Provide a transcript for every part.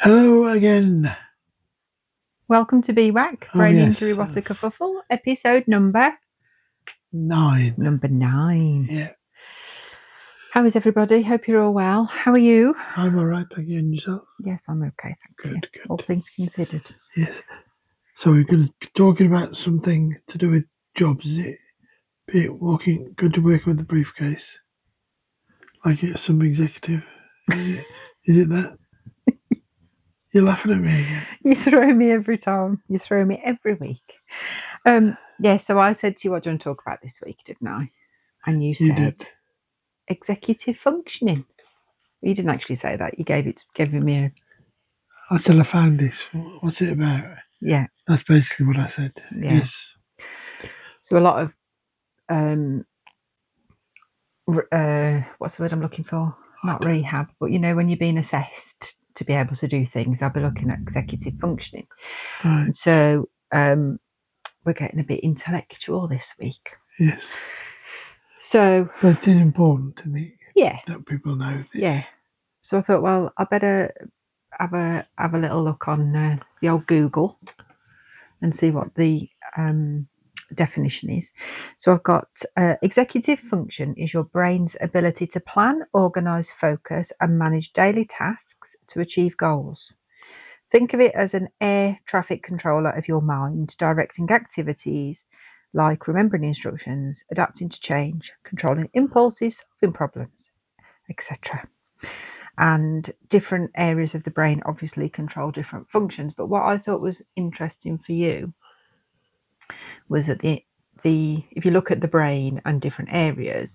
Hello again. Welcome to BWAC, Oh, Brain yes. Injury What a Kerfuffle, episode number 9. 9. Yeah, How is everybody? Hope you're all well. How are you? I'm alright, thank you. And yourself? Yes, I'm okay, thank you. Good. All things considered. Yes. So we're going to be talking about something to do with jobs. Is it good to work with the briefcase? Like it's some executive? Is it that? You're laughing at me again. You throw me every time. You throw me every week. So I said to you, what do you want to talk about this week, didn't I? And you said did. executive functioning. You didn't actually say that. You gave me a... Until I found this. What's it about? Yeah. That's basically what I said. Yeah. Yes. So a lot of... what's the word I'm looking for? Not rehab, but when you're being assessed to be able to do things, I'll be looking at executive functioning. Right. And so we're getting a bit intellectual this week. Yes. So it is important to me. Yeah. That people know this. Yeah. So I thought, well, I better have a little look on the old Google and see what the definition is. So I've got executive function is your brain's ability to plan, organise, focus and manage daily tasks to achieve goals. Think of it as an air traffic controller of your mind, directing activities like remembering instructions, adapting to change, controlling impulses, solving problems, etc. And different areas of the brain obviously control different functions. But what I thought was interesting for you was that if you look at the brain and different areas,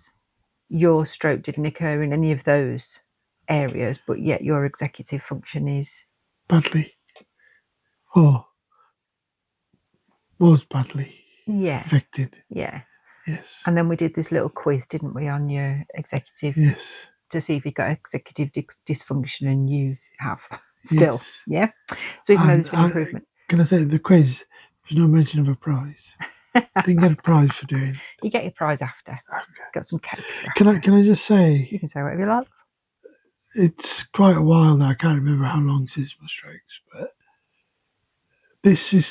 your stroke didn't occur in any of those areas, but yet your executive function is badly, or was badly affected. Yeah. Yes. And then we did this little quiz, didn't we, on your executive, Yes. to see if you got executive dysfunction, and you have still. Yes. Yeah. So even though there's been improvement. Can I say the quiz? There's no mention of a prize. Didn't get a prize for doing it. You get your prize after. Okay. Got some cake. Can I just say? You can say whatever you like. It's quite a while now. I can't remember how long since my strokes, but this is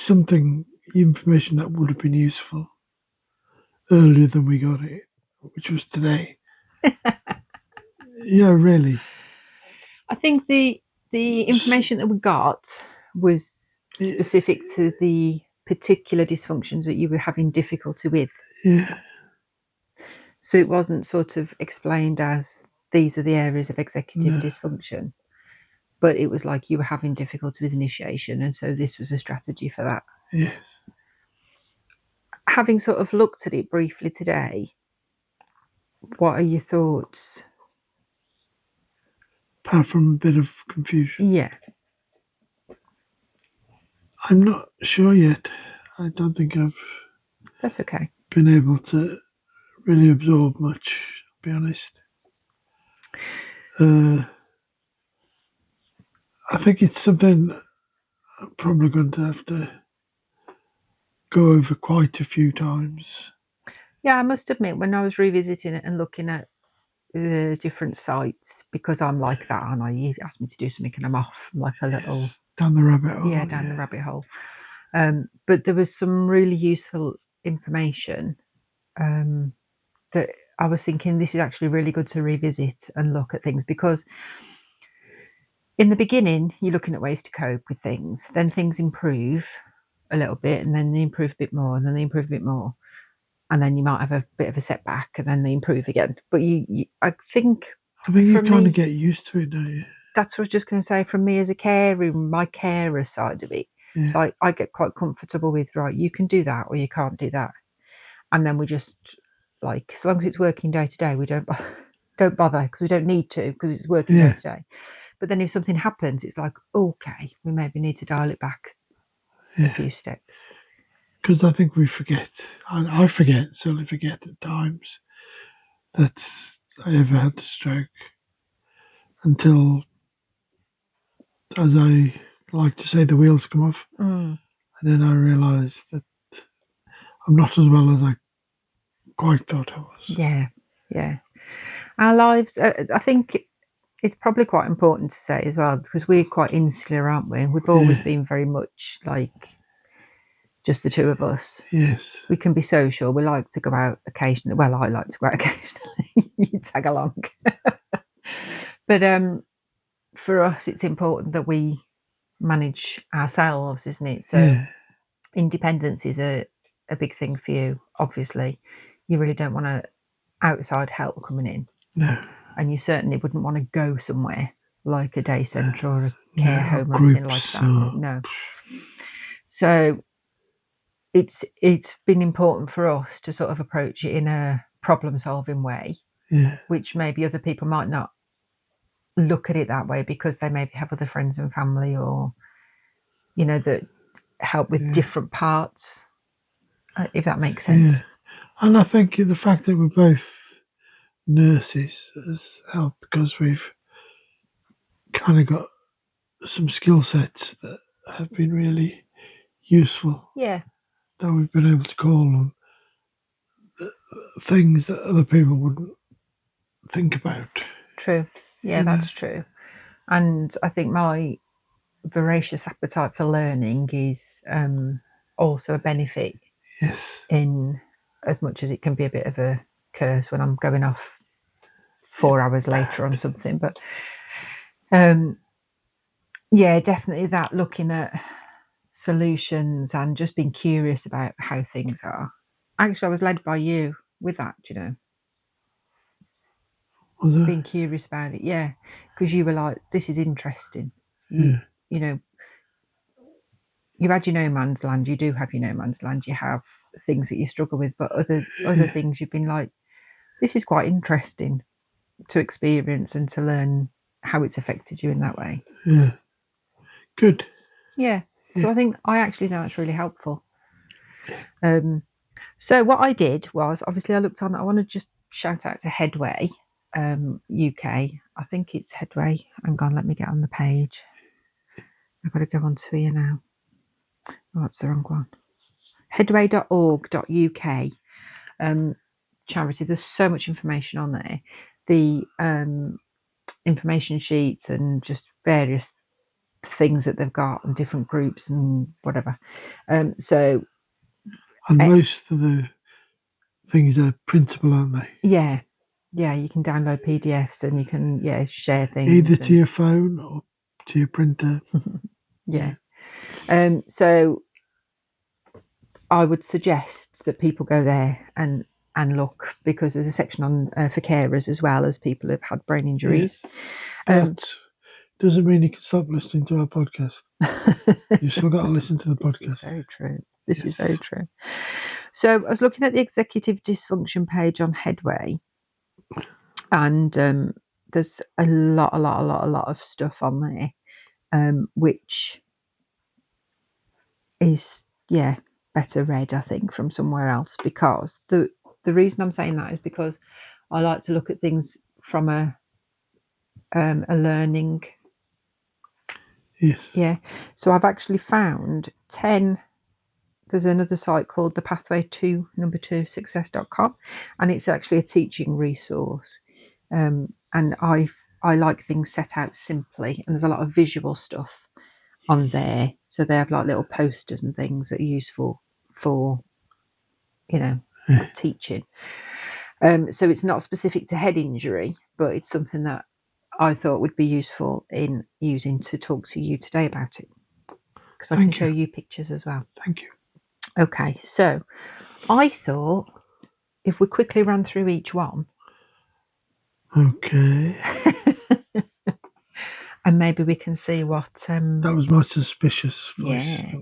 information that would have been useful earlier than we got it, which was today. Yeah, really. I think the information that we got was specific to the particular dysfunctions that you were having difficulty with. Yeah. So it wasn't sort of explained as these are the areas of executive dysfunction, but it was like you were having difficulty with initiation, and so this was a strategy for that. Yes. Having sort of looked at it briefly today, what are your thoughts? Apart from a bit of confusion. Yeah. I'm not sure yet. I don't think I've That's okay. been able to really absorb much, to be honest. I think it's something I'm probably going to have to go over quite a few times. Yeah, I must admit, when I was revisiting it and looking at different sites, because I'm like that, and you asked me to do something and I'm off, I'm like a little... Down the rabbit hole. Yeah, down the rabbit hole. But there was some really useful information that I was thinking this is actually really good to revisit and look at things, because in the beginning you're looking at ways to cope with things, then things improve a little bit, and then they improve a bit more, and then they improve a bit more, and then you might have a bit of a setback, and then they improve again. But I think you're trying to get used to it, don't you? That's what I was just going to say. From me as a carer, my carer side of it, so I get quite comfortable with, right, you can do that or you can't do that, and then we just, like, as long as it's working day to day, we don't bother, because we don't need to, because it's working day to day. But then if something happens, it's like, okay, we maybe need to dial it back a few steps. Because I think we forget. I certainly forget at times that I ever had a stroke, until, as I like to say, the wheels come off. And then I realise that I'm not as well as I quite thought I was. Yeah. Our lives, I think it's probably quite important to say as well, because we're quite insular, aren't we? We've always been very much like just the two of us. Yes. We can be social. We like to go out occasionally. Well, I like to go out occasionally. You tag along. But for us, it's important that we manage ourselves, isn't it? So Yeah. independence is a big thing for you, obviously. You really don't want outside help coming in. No. And you certainly wouldn't want to go somewhere like a day centre or a care No, home or groups anything like that. or- No. So it's been important for us to sort of approach it in a problem-solving way, Yeah. which maybe other people might not look at it that way because they maybe have other friends and family or, you know, that help with different parts, if that makes sense. Yeah. And I think the fact that we're both nurses has helped because we've kind of got some skill sets that have been really useful. Yeah. That we've been able to call on things that other people wouldn't think about. True. Yeah, that's true. And I think my voracious appetite for learning is also a benefit. Yes. In as much as it can be a bit of a curse when I'm going off 4 hours later on something. But yeah, definitely that, looking at solutions and just being curious about how things are. Actually, I was led by you with that, you know. Being curious about it, yeah, because you were like, this is interesting. You know, you had your no man's land, you do have your no man's land, you have things that you struggle with, but other things you've been like, this is quite interesting to experience and to learn how it's affected you in that way. Yeah. Good. Yeah. So I think I actually know it's really helpful. So what I did was, obviously I looked on, I want to just shout out to Headway UK. I think it's Headway. Hang on, let me get on the page. I've got to go on to here now. Oh, that's the wrong one. Headway.org.uk. Charity. There's so much information on there. The information sheets and just various things that they've got and different groups and whatever. So. And most of the things are printable, aren't they? Yeah. Yeah, you can download PDFs and you can share things. Either to your phone or to your printer. Yeah. So I would suggest that people go there and look, because there's a section on for carers as well as people who've had brain injuries. That doesn't mean you can stop listening to our podcast. You've still got to listen to the podcast. Very true. This is very true. So I was looking at the executive dysfunction page on Headway, and there's a lot of stuff on there, which is better read, I think, from somewhere else, because the reason I'm saying that is because I like to look at things from a learning. Yes. Yeah. So I've actually found 10. There's another site called the Pathway to #2 Success.com, and it's actually a teaching resource. And I like things set out simply, and there's a lot of visual stuff on there. So they have like little posters and things that are useful for, teaching. So it's not specific to head injury, but it's something that I thought would be useful in using to talk to you today about it, because I can show you pictures as well. Thank you. Okay, so I thought if we quickly ran through each one. Okay. And maybe we can see what. That was my suspicious voice. Yeah.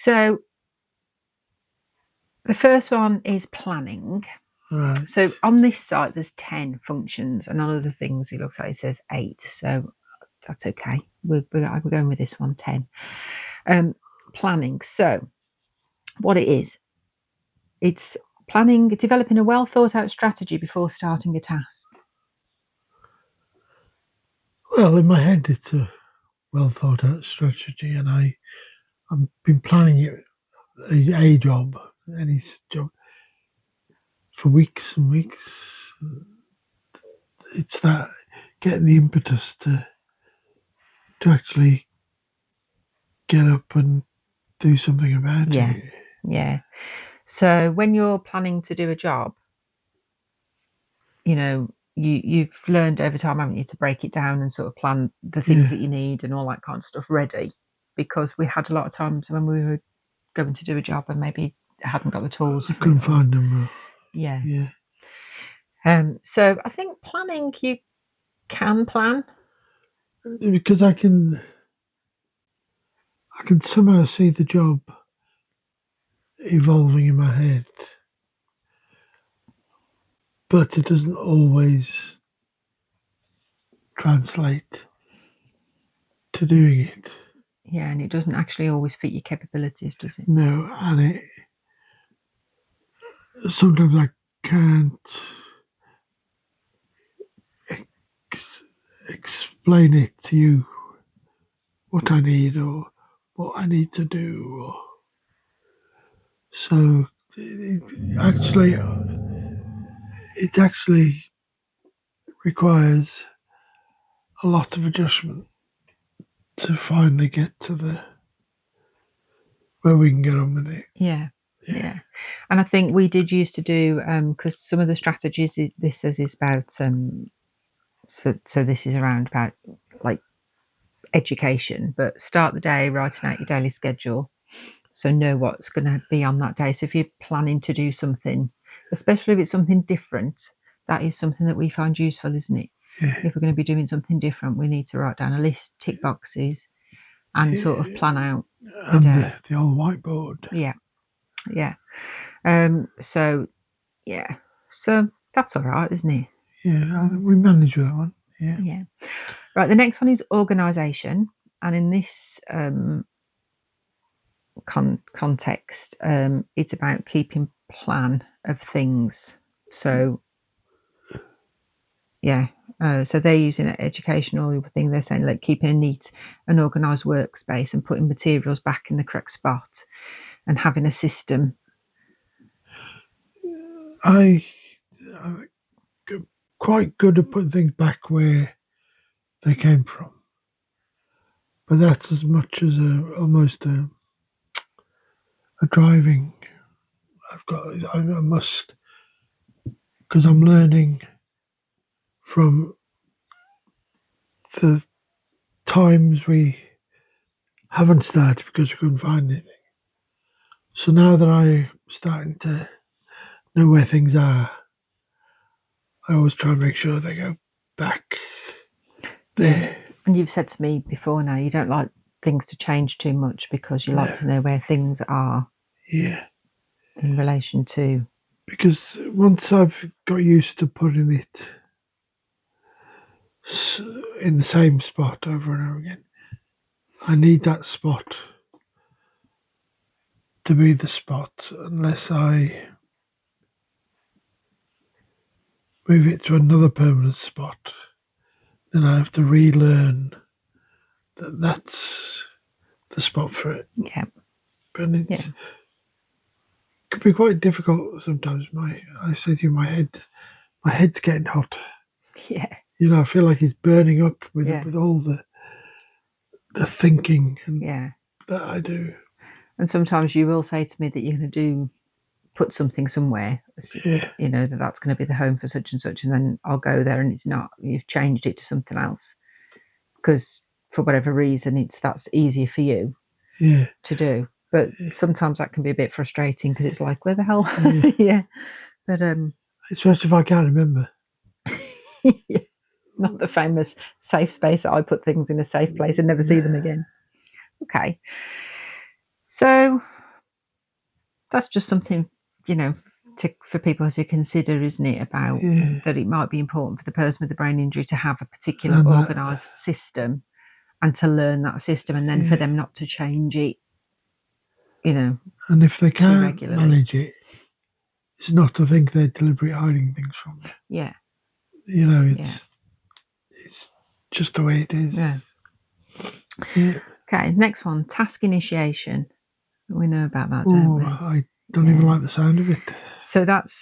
So the first one is planning. Right. So on this site there's 10 functions, and on other things it looks like it says 8. So that's okay. We're going with this one, 10. Planning. So what it is, it's planning, developing a well thought out strategy before starting a task. Well, in my head it's a well thought out strategy, and I've been planning it, a job, any job, for weeks and weeks. It's that getting the impetus to actually get up and do something about Yeah. it. Yeah. So when you're planning to do a job, you've learned over time, haven't you, to break it down and sort of plan the things Yeah. that you need and all that kind of stuff ready. Because we had a lot of times when we were going to do a job and maybe hadn't got the tools. I couldn't find them. Yeah. Yeah. So I think planning, you can plan. Because I can somehow see the job evolving in my head, but it doesn't always translate to doing it. Yeah, and it doesn't actually always fit your capabilities, does it? No, and sometimes I can't explain it to you what I need or what I need to do. So it actually requires a lot of adjustment to finally get to where we can get on with it. Yeah. And I think we did used to do, because some of the strategies this is about, so this is around about like education, but start the day writing out your daily schedule, so know what's going to be on that day. So if you're planning to do something, especially if it's something different, that is something that we find useful, isn't it? Yeah. If we're going to be doing something different, we need to write down a list, tick boxes, and sort of plan out and the old whiteboard. Yeah. So that's all right, isn't it? Yeah, we manage that one. Yeah. Right, the next one is organisation, and in this context, it's about keeping plan of things. So so they're using an educational thing. They're saying like keeping a neat and organised workspace and putting materials back in the correct spot and having a system. I'm quite good at putting things back where they came from, but that's as much as almost a driving. I must, because I'm learning from the times we haven't started because we couldn't find anything. So now that I'm starting to know where things are, I always try and make sure they go back there. And you've said to me before now, you don't like things to change too much because you like to know where things are. Yeah. In relation to. Because once I've got used to putting it in the same spot over and over again, I need that spot to be the spot. Unless I move it to another permanent spot, then I have to relearn that that's the spot for it. Yeah. But it could be quite difficult sometimes. I say to you, my head's getting hot. Yeah. I feel like it's burning up with all the thinking that I do. And sometimes you will say to me that you're going to put something somewhere, that's going to be the home for such and such, and then I'll go there and it's not. You've changed it to something else because for whatever reason that's easier for you to do. But sometimes that can be a bit frustrating because it's like, where the hell? But especially if I can't remember. Not the famous safe space that I put things in a safe place and never see them again. Okay. So that's just something, for people to consider, isn't it, about that it might be important for the person with the brain injury to have a particular organised system and to learn that system, and then for them not to change it, And if they can't manage it, it's not to think they're deliberately hiding things from you. Yeah. It's just the way it is. Yeah. Okay, next one, task initiation. We know about that, don't we? I don't even like the sound of it. So that's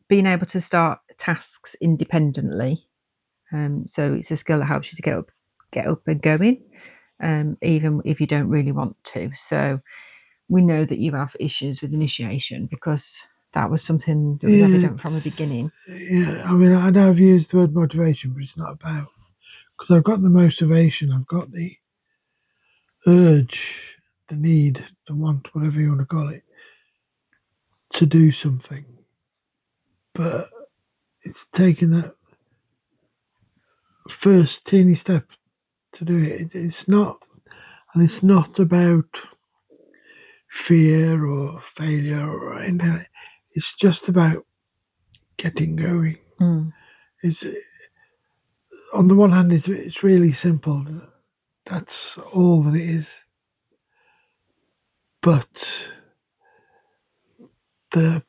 being able to start tasks independently. So it's a skill that helps you to get up and going, even if you don't really want to. So we know that you have issues with initiation because that was something that was evident from the beginning. Yeah, I mean, I know I've used the word motivation, but it's not about, because I've got the motivation, I've got the urge, the need, the want, whatever you want to call it, to do something. But it's taking that first teeny step to do it. It's not about fear or failure or anything. It's just about getting going. It's, on the one hand, it's really simple. That's all that it is. But the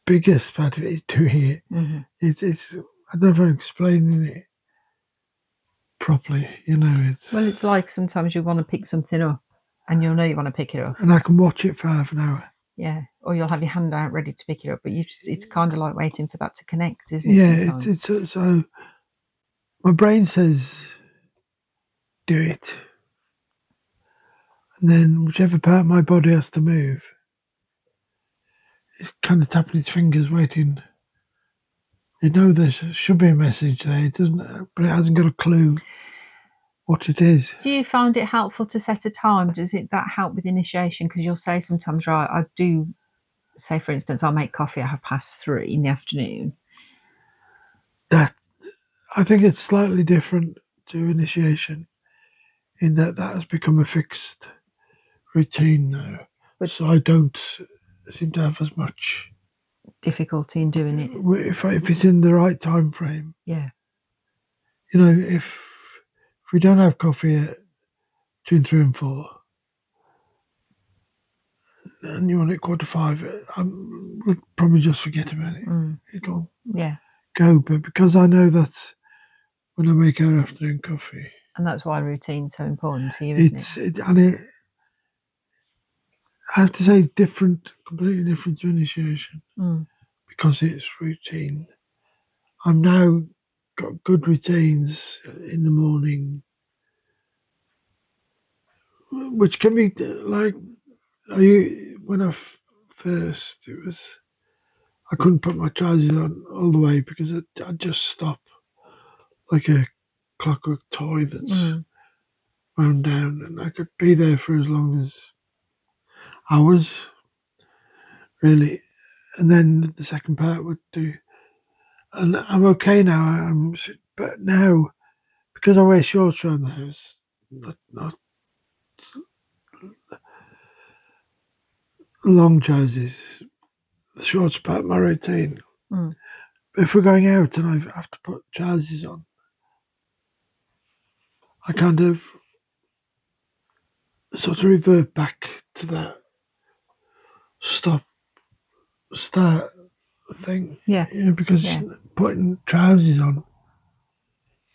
biggest part of it is doing it. It's I don't know if I'm explaining it properly. Well, it's like sometimes you want to pick something up, and you'll know you want to pick it up, and I can watch it for half an hour. Yeah, or you'll have your hand out ready to pick it up, but it's kind of like waiting for that to connect, isn't it? Yeah, it's so. My brain says, "Do it," and then whichever part of my body has to move, it's kind of tapping its fingers, waiting. There should be a message there. It doesn't, but it hasn't got a clue what it is. Do you find it helpful to set a time? Does that help with initiation? Because you'll say sometimes, right, I do say, for instance, I'll make coffee at 3:30 in the afternoon. That, I think it's slightly different to initiation in that has become a fixed routine now. So I don't seem to have as much difficulty in doing it. If it's in the right time frame. Yeah. If we don't have coffee at between 3 and 4, and you want it 4:45, we'll probably just forget about it. It'll go, but because I know that's when I make our afternoon coffee. And that's why routine's so important for you, isn't it? I have to say completely different to initiation, because it's routine. I've now got good routines in the morning, which can be like, when I first, I couldn't put my trousers on all the way because I'd just stop like a clockwork toy that's wound down, and I could be there for as long as hours, really. And then the second part would do, and I'm okay now. But now, because I wear shorts around the house, not long trousers, the shorts part of my routine. But if we're going out and I have to put trousers on, I kind of sort of revert back to that start thing. Yeah. Because putting trousers on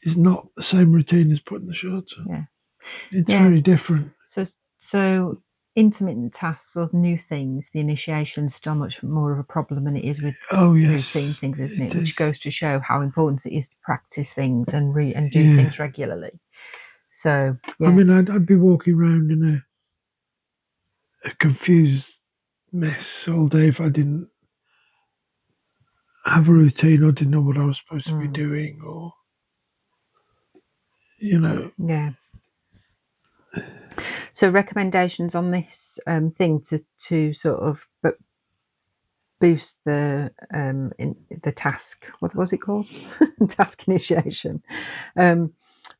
is not the same routine as putting the shorts on. Yeah. It's very different. So intermittent tasks or new things, the initiation is still much more of a problem than it is with routine things, isn't it? Which goes to show how important it is to practice things and do things regularly. So I mean, I'd be walking around in a confused mess all day if I didn't have a routine or didn't know what I was supposed to be doing, or Yeah. So recommendations on this thing to sort of boost the task. What was it called? Task initiation.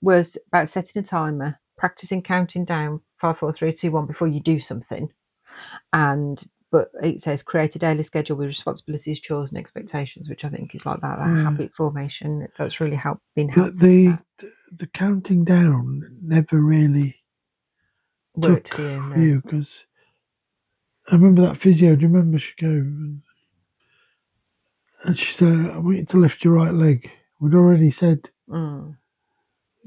Was about setting a timer, practicing counting down 5, 4, 3, 2, 1 before you do something, but it says create a daily schedule with responsibilities, chores, and expectations, which I think is like that habit formation. That's really been helpful. But the counting down never really worked for you, because I remember that physio. Do you remember she came and she said, "I want you to lift your right leg." We'd already said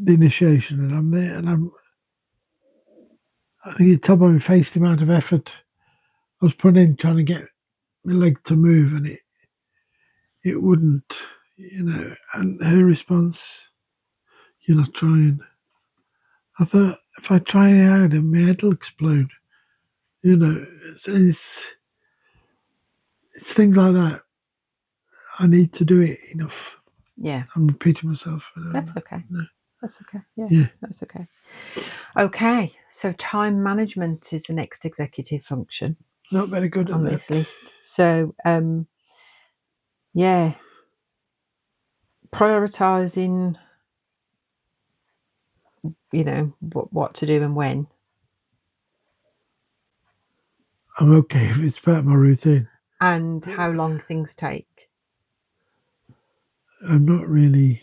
the initiation, and I'm there, and I think you tell by my face the amount of effort I was putting in trying to get my leg to move, and it wouldn't. and her response, "You're not trying." I thought, if I try harder, my head will explode. It's things like that. I need to do it enough. Yeah. I'm repeating myself. That's okay. No. That's okay. Yeah, Yeah. that's okay. Okay, so time management is the next executive function Not very good on at this that. list. So, yeah, prioritizing, what to do and when. I'm okay if it's part of my routine. And how long things take. I'm not really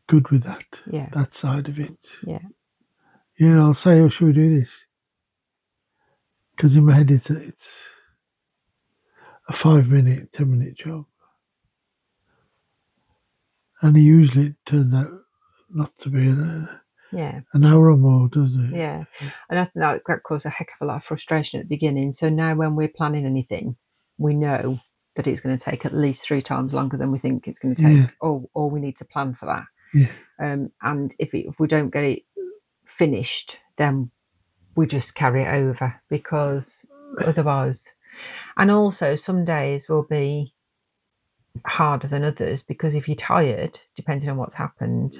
good with that. Yeah. That side of it. Yeah. Yeah, I'll say, "Oh, should we do this?" Because in my head, it's a 5-minute, 10-minute job, and usually it turns out not to be an hour or more, does it? Yeah, and I think that caused a heck of a lot of frustration at the beginning. So now when we're planning anything, we know that it's going to take at least 3 times longer than we think it's going to take, or we need to plan for that. Yeah. And if we don't get it finished, then we just carry it over, because otherwise. And also, some days will be harder than others, because if you're tired, depending on what's happened,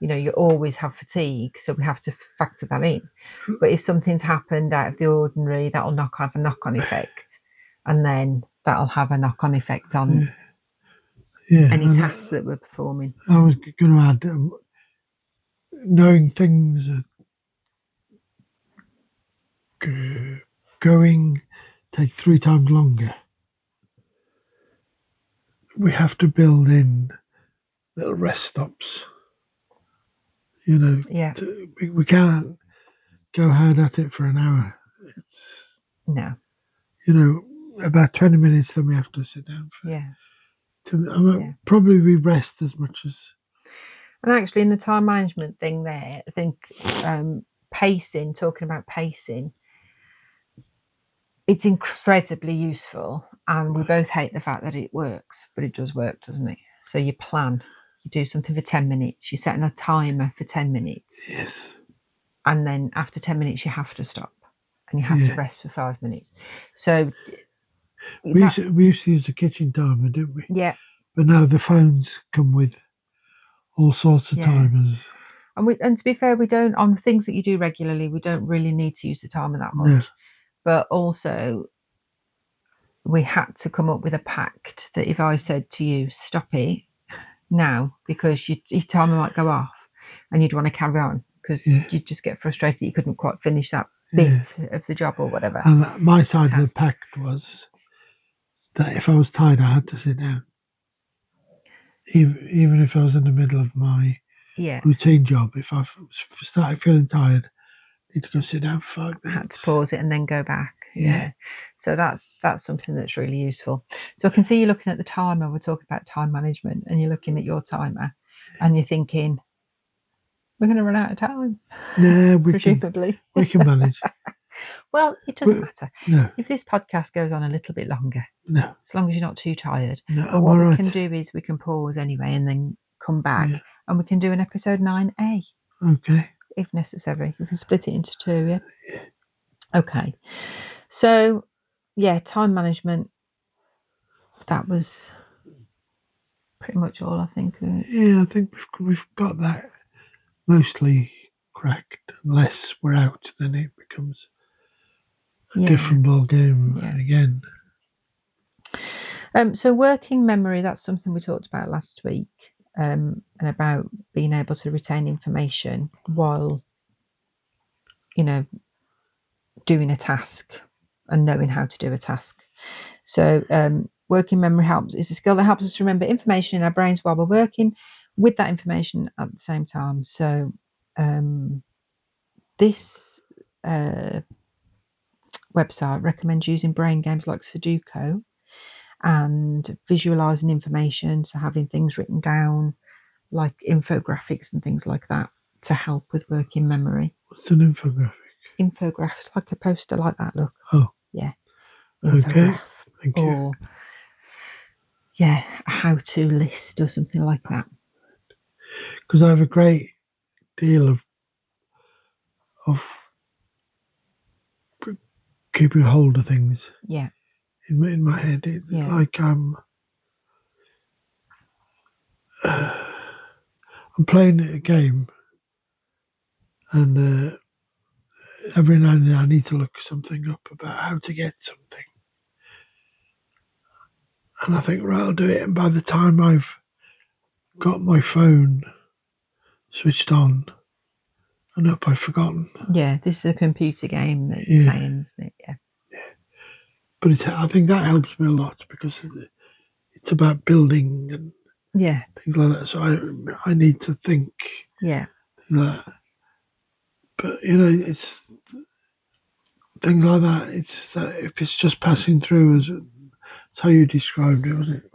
you always have fatigue, so we have to factor that in. But if something's happened out of the ordinary, that'll have a knock-on effect, and then that'll have a knock-on effect on any tasks that we're performing. I was going to add, knowing things are going take 3 times longer. We have to build in little rest stops. Yeah. We can't go hard at it for an hour. No. About 20 minutes, then we have to sit down. Probably we rest as much as. And actually, in the time management thing there, I think pacing, talking about pacing, it's incredibly useful, and we both hate the fact that it works, but it does work, doesn't it? So you plan, you do something for 10 minutes, you're setting a timer for 10 minutes. Yes. And then after 10 minutes, you have to stop, and you have to rest for 5 minutes. So we used to use a kitchen timer, didn't we? Yeah. But now the phones come with all sorts of timers. And to be fair, we don't, on things that you do regularly, we don't really need to use the timer that much. No. But also, we had to come up with a pact that if I said to you, stop it now, because your timer might go off and you'd want to carry on, because you'd just get frustrated that you couldn't quite finish that bit of the job or whatever. And my side of the pact was that if I was tired, I had to sit down. Even if I was in the middle of my routine job, if I started feeling tired, I need to go sit down for 5 minutes. I had to pause it and then go back. Yeah. So that's something that's really useful. So I can see you looking at the timer. We're talking about time management, and you're looking at your timer, and you're thinking, we're going to run out of time. Yeah, presumably. We can manage. Well, it doesn't matter. No. If this podcast goes on a little bit longer, no, as long as you're not too tired. No, but what we can do is we can pause anyway and then come back, and we can do an episode 9A. Okay. If necessary. We can split it into 2, yeah? Okay. So, time management, that was pretty much all, I think. Yeah, I think we've got that mostly cracked. Unless we're out, then it becomes a different ball game again. So working memory, that's something we talked about last week, and about being able to retain information while, doing a task and knowing how to do a task. So working memory is a skill that helps us to remember information in our brains while we're working with that information at the same time. So this website recommends using brain games like Sudoku and visualizing information, so having things written down like infographics and things like that to help with working memory. What's an infographic? Infographics, like a poster like that, look. Oh. Yeah. Okay. Thank you. Or a how-to list or something like that. Because I have a great deal of keeping hold of things Yeah. in my head. It's Yeah. like I'm playing a game, and every now and then I need to look something up about how to get something. And I think, right, I'll do it. And by the time I've got my phone switched on and up, I've forgotten. Yeah, this is a computer game that you're playing, isn't it? Yeah. But I think that helps me a lot because it's about building and things like that. So I need to think that. But it's things like that. It's if it's just passing through, as how you described it, wasn't it?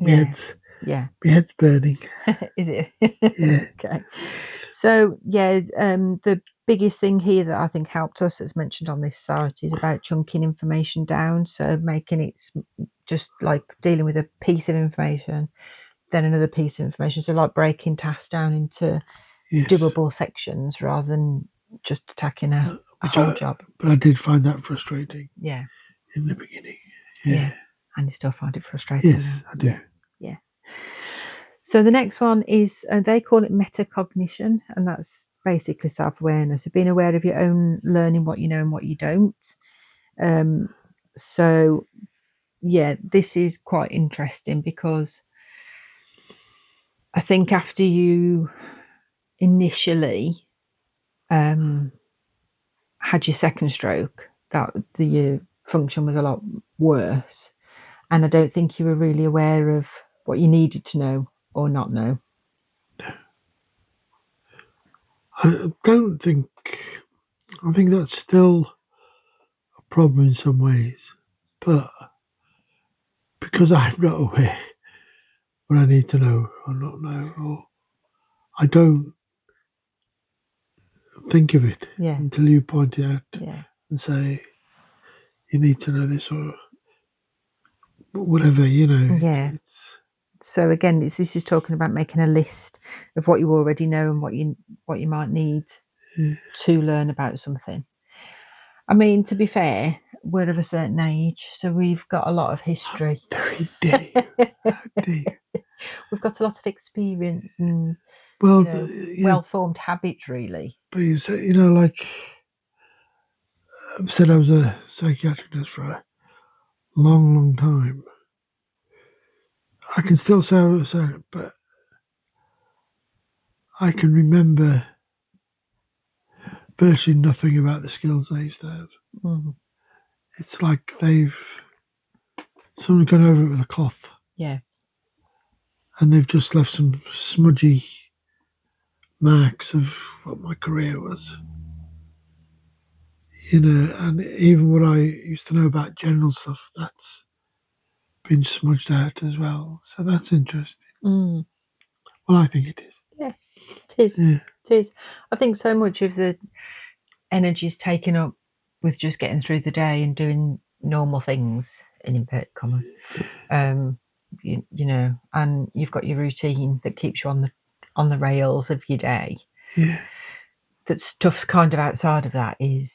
Yeah. My head's burning. Is it? Yeah. Okay. So the biggest thing here that I think helped us, as mentioned on this site, is about chunking information down. So making it just like dealing with a piece of information, then another piece of information. So like breaking tasks down into doable sections rather than just attacking a whole job. But I did find that frustrating. Yeah. In the beginning. Yeah. And you still find it frustrating. Yes, I do. Yeah. So the next one is, they call it metacognition, and that's basically self-awareness, of being aware of your own learning, what you know and what you don't. So, yeah, this is quite interesting because I think after you initially had your second stroke, that your function was a lot worse. And I don't think you were really aware of what you needed to know or not know. I think that's still a problem in some ways, but because I'm not aware what I need to know or not know, or I don't think of it until you point it out and say you need to know this or whatever, Yeah. So again, this is talking about making a list of what you already know and what you might need to learn about something. I mean, to be fair, we're of a certain age, so we've got a lot of history. We've got a lot of experience and well-formed habits, really. But like I've said, I was a psychiatric nurse for a long, long time. I can still say it, but I can remember virtually nothing about the skills they used to have. Mm-hmm. It's like someone's gone over it with a cloth. Yeah. And they've just left some smudgy marks of what my career was. And even what I used to know about general stuff, that's been smudged out as well. So that's interesting. Mm. Well, I think it is. Yes, it is. Yeah. It is. I think so much of the energy is taken up with just getting through the day and doing normal things, in inverted commas. And you've got your routine that keeps you on the rails of your day. Yeah. That stuff kind of outside of that is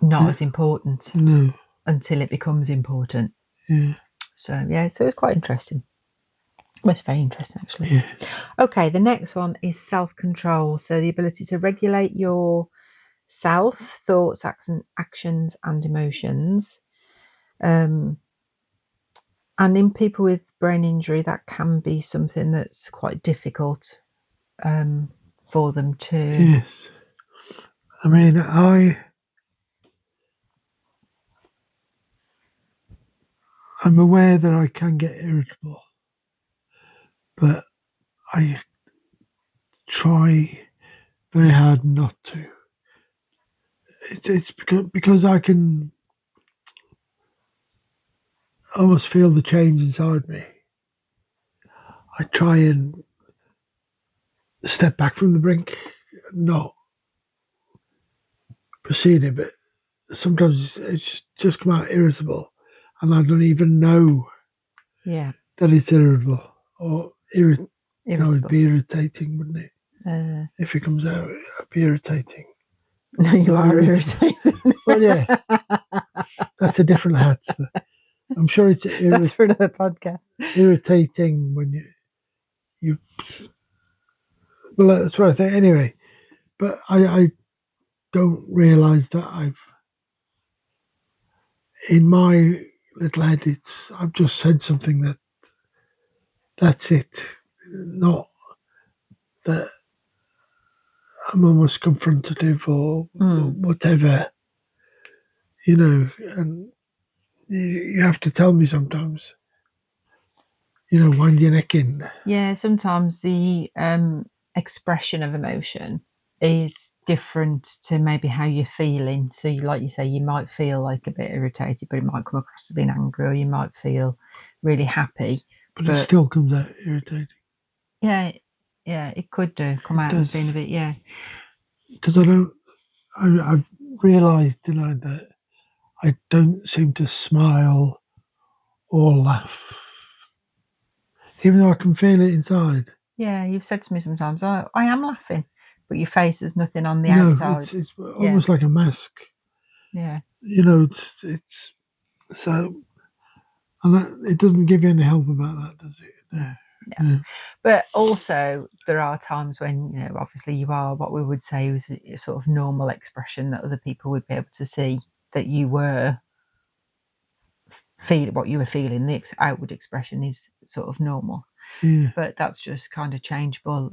not as important until it becomes important. Yeah. So it's quite interesting. Well, it's very interesting, actually. Yeah. Okay, the next one is self-control. So the ability to regulate your self, thoughts, actions, and emotions. And in people with brain injury, that can be something that's quite difficult for them to. Yes. I mean, I'm aware that I can get irritable, but I try very hard not to. It's because I can almost feel the change inside me. I try and step back from the brink, not proceed it, but sometimes it's just come out irritable, and I don't even know that it's irritable or Irritable. it'd be irritating, wouldn't it? If it comes out, it'd be irritating. No, you are irritating. Well, yeah, that's a different hat. I'm sure it's That's for another podcast. irritating when you. Well, that's what I think. Anyway, but I don't realise that in my little head, I've just said something that's it. Not that I'm almost confrontative or whatever, and you have to tell me sometimes, wind your neck in. Yeah, sometimes the expression of emotion is different to maybe how you're feeling. So, like you say, you might feel like a bit irritated, but it might come across as being angry, or you might feel really happy. But it still comes out irritating. Yeah, it could come out as being a bit, Because I've realised tonight that I don't seem to smile or laugh, even though I can feel it inside. Yeah, you've said to me sometimes, oh, I am laughing, but your face has nothing on the outside. It's almost like a mask. Yeah. It's so, and it doesn't give you any help about that, does it? No. Yeah. But also, there are times when, obviously you are what we would say was a sort of normal expression that other people would be able to see that you were feeling what you were feeling. The outward expression is sort of normal. Yeah. But that's just kind of changeable,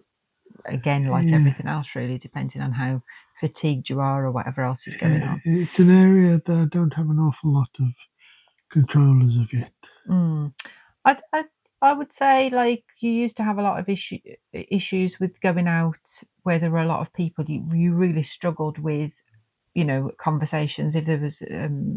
again, like everything else, really, depending on how fatigued you are or whatever else is going on. It's an area that I don't have an awful lot of control as of yet. I would say, like, you used to have a lot of issues with going out where there were a lot of people. You really struggled with, conversations. If there was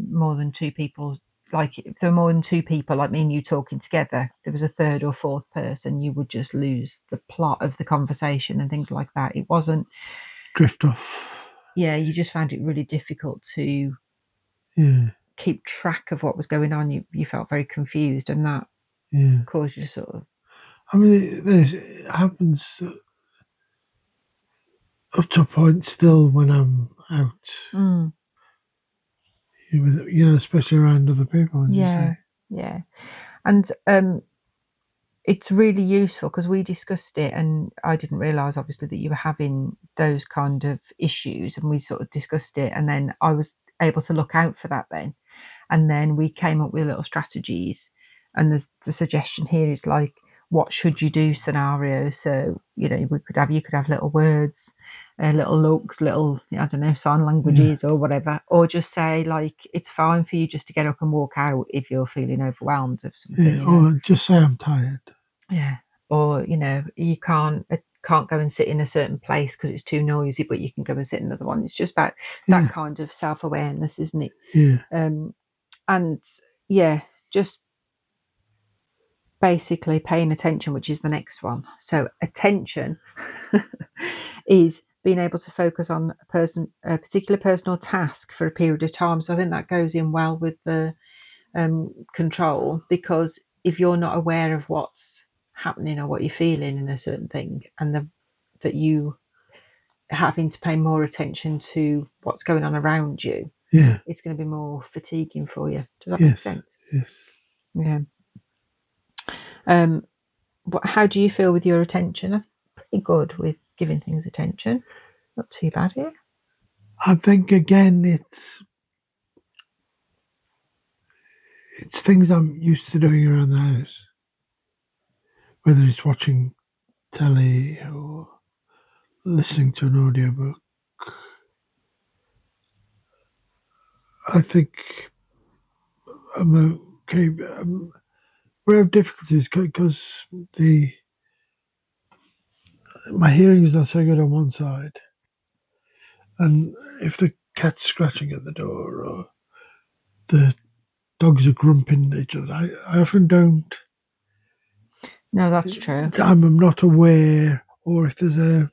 more than two people, like if there were more than two people, like me and you talking together, there was a third or fourth person, you would just lose the plot of the conversation and things like that. It wasn't drift off. Yeah, you just found it really difficult to keep track of what was going on. You felt very confused, and that caused you sort of. I mean, it happens up to a point still when I'm out. Especially around other people. Yeah. And it's really useful because we discussed it, and I didn't realise obviously that you were having those kind of issues, and we sort of discussed it, and then I was able to look out for that then, and then we came up with little strategies, and the suggestion here is like, what should you do scenario. So you could have little words, little looks, little, I don't know, sign languages or whatever, or just say like, it's fine for you just to get up and walk out if you're feeling overwhelmed of something. Or just say I'm tired. Yeah, or you can't go and sit in a certain place because it's too noisy, but you can go and sit in another one. It's just about that kind of self-awareness, isn't it? And just basically paying attention, which is the next one. So attention is being able to focus on a particular person or task for a period of time. So I think that goes in well with the control, because if you're not aware of what's happening or what you're feeling in a certain thing, and that you having to pay more attention to what's going on around you, it's going to be more fatiguing for you. Does that make sense? Yes. Yeah. How do you feel with your attention? I'm pretty good with giving things attention. Not too bad here. I think again, it's things I'm used to doing around the house, whether it's watching telly or listening to an audiobook. I think I'm okay. We have difficulties because my hearing is not so good on one side, and if the cat's scratching at the door or the dogs are grumping at each other, I often don't. No, that's true. I'm not aware, or if there's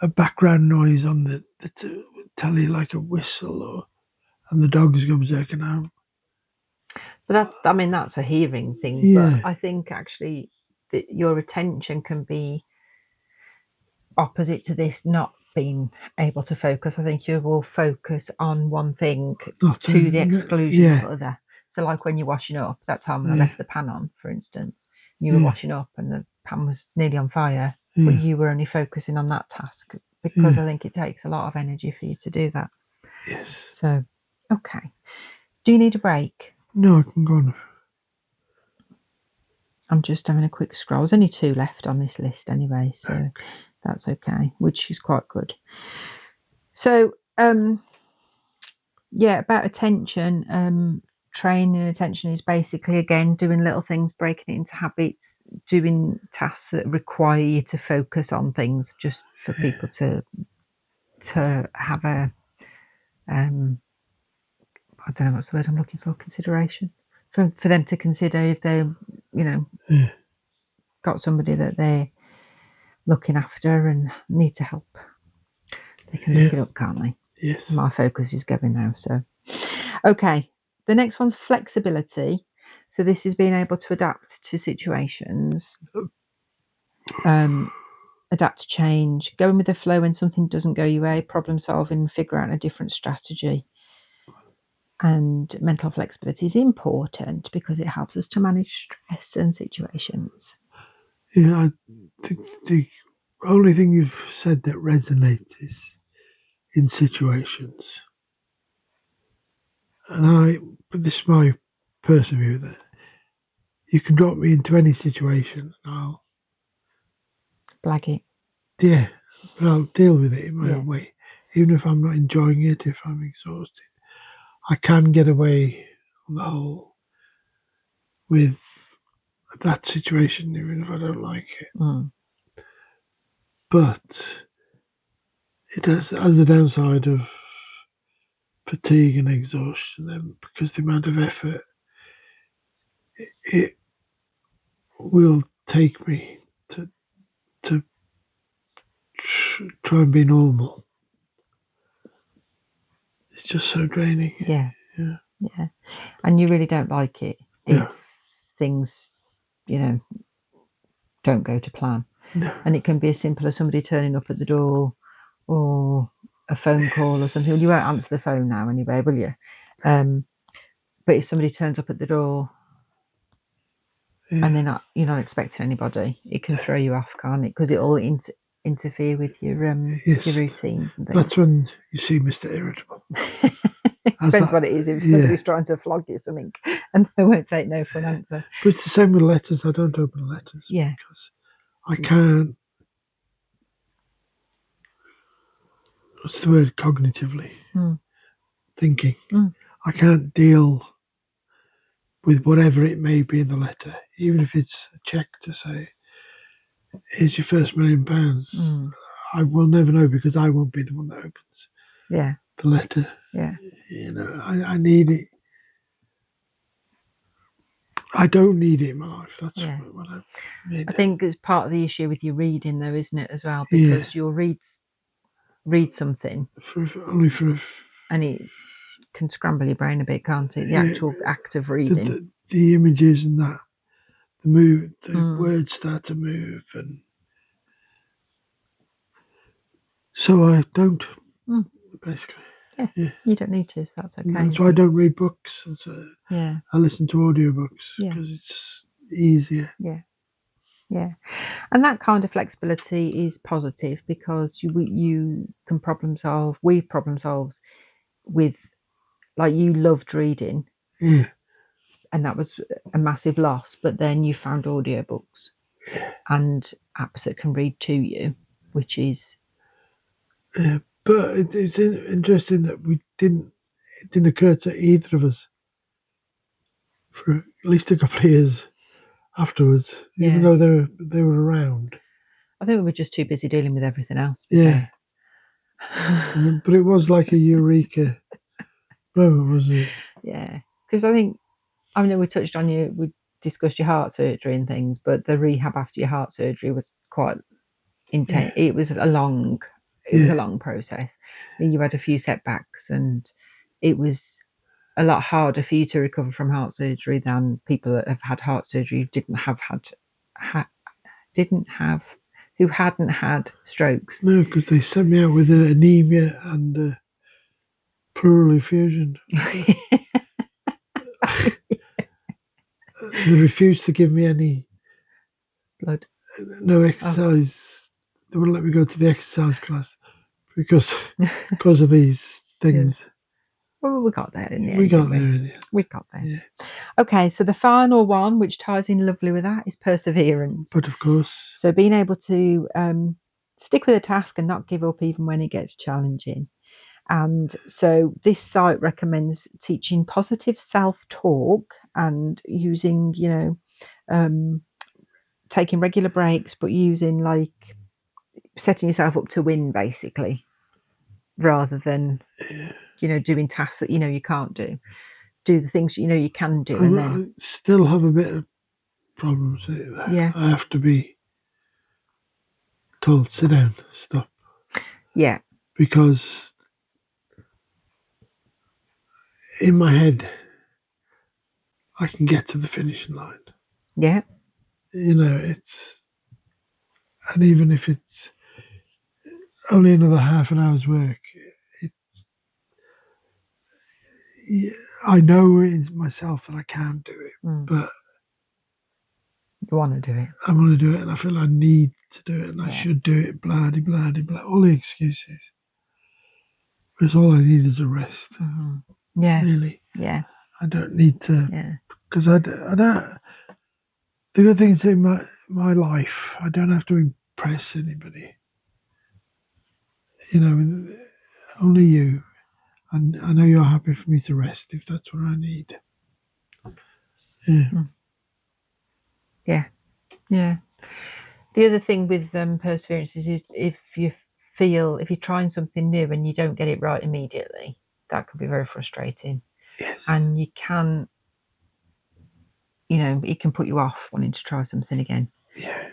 a background noise on the telly, like a whistle, and the dogs go berserk out. But that's a hearing thing. Yeah. But I think actually that your attention can be opposite to this not being able to focus. I think you will focus on one thing Not to the exclusion yeah. of other. So like when you're washing up, that time when I Yeah. left the pan on, for instance, you were Yeah. washing up and the pan was nearly on fire, Yeah. but you were only focusing on that task because Yeah. I think it takes a lot of energy for you to do that. Yes. So, okay. Do you need a break? No, I can go on. I'm just having a quick scroll. There's only 2 left on this list anyway, so that's okay, which is quite good. So, yeah, about attention, training attention is basically, again, doing little things, breaking it into habits, doing tasks that require you to focus on things, just for people to have a, I don't know what's the word I'm looking for, consideration. For them to consider if they, Yeah. got somebody that they're looking after and need to help. They can look it up, can't they? Yes. My focus is going now. So, okay. The next one's flexibility. So this is being able to adapt to situations, adapt to change, going with the flow when something doesn't go your way, problem solving, figure out a different strategy. And mental flexibility is important because it helps us to manage stress and situations. Yeah, I think the only thing you've said that resonates is in situations. But this is my personal view, that you can drop me into any situation and I'll Blag it. Yeah, but I'll deal with it in my Yeah. own way. Even if I'm not enjoying it, if I'm exhausted, I can get away on the whole with that situation, even if I don't like it. Mm. But it has the downside of fatigue and exhaustion, then, because the amount of effort it will take me to try and be normal. It's just so draining. Yeah. Yeah. Yeah. And you really don't like it if No. things, don't go to plan. No. And it can be as simple as somebody turning up at the door or a phone call or something. You won't answer the phone now anyway, will you? But if somebody turns up at the door Yeah. and you're not expecting anybody, it can throw you off, can't it? Because it all interfere with your Yes. your routines and things. That's when you see Mr. Irritable. Depends what it is. If somebody's trying to flog you something and they won't take no for an answer. But it's the same with letters. I don't open letters. Yeah. Because I can't, what's the word, cognitively thinking. I can't deal with whatever it may be in the letter, even if it's a check to say, here's your first £1 million. I will never know because I won't be the one that opens the letter. Yeah. I need it. I don't need it in my life. That's what I need. I think it's part of the issue with your reading, though, isn't it, as well? Because you'll read something, and it can scramble your brain a bit, can't it? The actual act of reading. The images and that, the words start to move, and so I don't, basically. Yeah, you don't need to, so that's okay. That's why I don't read books. I listen to audiobooks because it's easier. Yeah. And that kind of flexibility is positive because you can problem solve. We problem solve with, like, you loved reading. Yeah. And that was a massive loss. But then you found audiobooks and apps that can read to you, which is. Yeah, but it's interesting that it didn't occur to either of us for at least a couple of years afterwards, even though they were around. I think we were just too busy dealing with everything else. Yeah. But it was like a eureka moment, wasn't it? Yeah. Because I mean, we touched on we discussed your heart surgery and things, but the rehab after your heart surgery was quite intense. Yeah. It was a long process. You had a few setbacks, and it was a lot harder for you to recover from heart surgery than people that have had heart surgery who hadn't had strokes. No, because they sent me out with anemia and pleural effusion. They refused to give me any Blood. no exercise. They wouldn't let me go to the exercise class because of these things. Well, we got there in the end. We got there in the end. We got there. Yeah. Okay, so the final one, which ties in lovely with that, is perseverance. But of course. So being able to stick with a task and not give up even when it gets challenging. And so this site recommends teaching positive self-talk and using, taking regular breaks, but using like setting yourself up to win, basically, rather than, doing tasks that you can't do. Do the things you can do. And then I still have a bit of problems. Yeah. I have to be told, sit down, stop. Yeah. Because in my head, I can get to the finishing line. Yeah. And even if it's only another half an hour's work, I know in myself that I can do it, but you want to do it. I want to do it, and I feel I need to do it, and I should do it, blah, de, blah, de, blah, all the excuses. Because all I need is a rest. Mm-hmm. Yeah. Really. Yeah. I don't need to. Yeah. Because I don't. The good thing is in my life, I don't have to impress anybody. Only you. And I know you're happy for me to rest if that's what I need. Yeah. Yeah. Yeah. The other thing with perseverance is if you're trying something new and you don't get it right immediately, that could be very frustrating. Yes. And you can, it can put you off wanting to try something again. Yeah.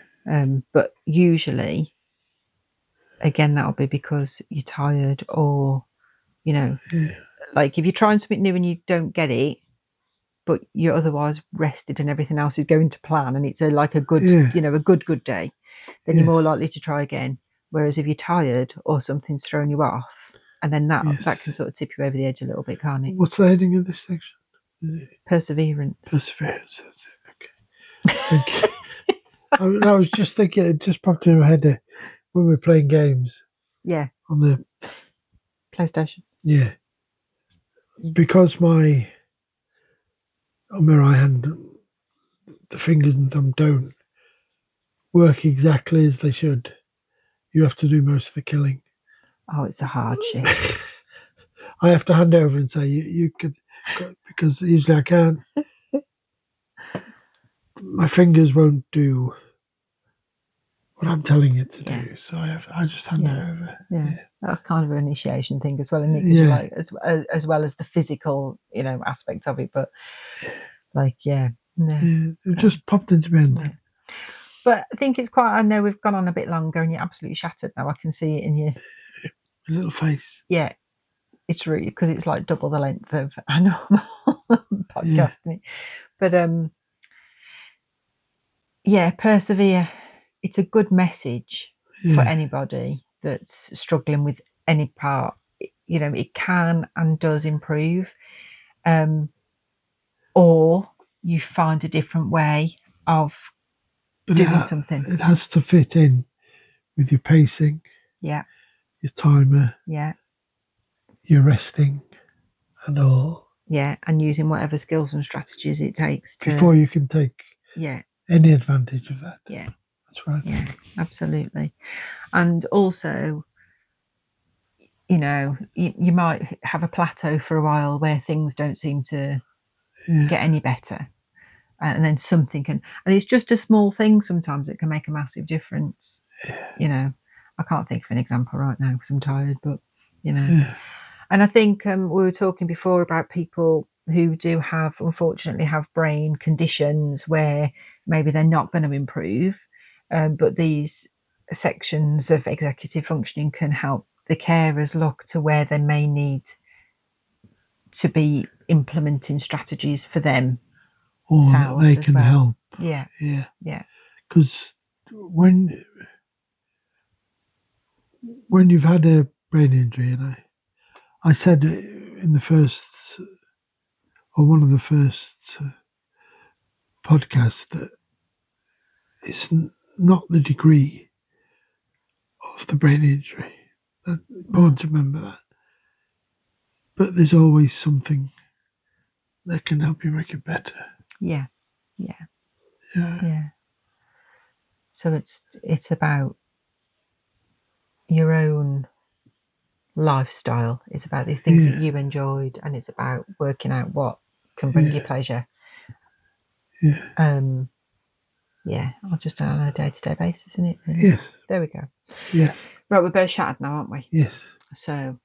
But usually, again, that'll be because you're tired or, like if you're trying something new and you don't get it, but you're otherwise rested and everything else is going to plan and it's a good, a good day, then you're more likely to try again. Whereas if you're tired or something's thrown you off, and then that can sort of tip you over the edge a little bit, can't it? What's the heading of this section? Perseverance. Perseverance. Okay. Thank you. I was just thinking, it just popped in my head when we're playing games. Yeah. On the PlayStation. Yeah. Because on my right hand, the fingers and thumb don't work exactly as they should. You have to do most of the killing. Oh, it's a hardship. I have to hand over and say, you could, because usually I can't. My fingers won't do what I'm telling it to do, so I just hand it over. Yeah, that's kind of an initiation thing as well, isn't it? Yeah. As well as the physical, aspect of it, but it just popped into my head. Yeah. But I think it's I know we've gone on a bit longer and you're absolutely shattered now. I can see it in your little face. Yeah, it's really, because it's like double the length of a normal podcast. Yeah. But persevere. It's a good message for anybody that's struggling with any part. It can and does improve. Or you find a different way of doing something. It has to fit in with your pacing. Yeah. Your timer. Yeah. Your resting and all. Yeah, and using whatever skills and strategies it takes before you can take any advantage of that. Yeah. That's right. Yeah, absolutely. And also, you might have a plateau for a while where things don't seem to get any better. And then something can, and it's just a small thing sometimes that can make a massive difference. Yeah. I can't think of an example right now because I'm tired, but, And I think we were talking before about people who do unfortunately have brain conditions where maybe they're not going to improve, but these sections of executive functioning can help the carers look to where they may need to be implementing strategies for them. or that selves they as can well. help. Yeah. Yeah. Yeah. Because when you've had a brain injury, and I said in the first, or one of the first podcasts, that it's not the degree of the brain injury. That's important to remember that. But there's always something that can help you make it better. Yeah. Yeah. Yeah. Yeah. So it's about your own lifestyle. It's about these things that you enjoyed, and it's about working out what can bring you pleasure. Yeah. Yeah, I'll just do it on a day-to-day basis, isn't it? Really? Yes. There we go. Yes. Right, we're both shattered now, aren't we? Yes. So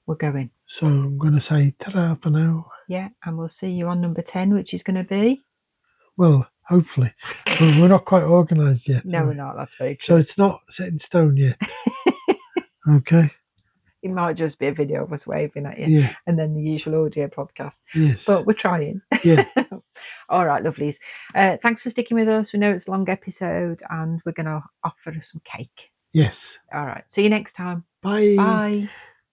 we're going. So I'm going to say ta-da for now. Yeah, and we'll see you on number 10, which is going to be... Well, hopefully. Well, we're not quite organised yet. No, we're not. That's very So true. it's not set in stone yet. Okay. It might just be a video of us waving at you, and then the usual audio podcast. Yes. But we're trying. Yeah. All right, lovelies. Thanks for sticking with us. We know it's a long episode, and we're going to offer some cake. Yes. All right. See you next time. Bye. Bye.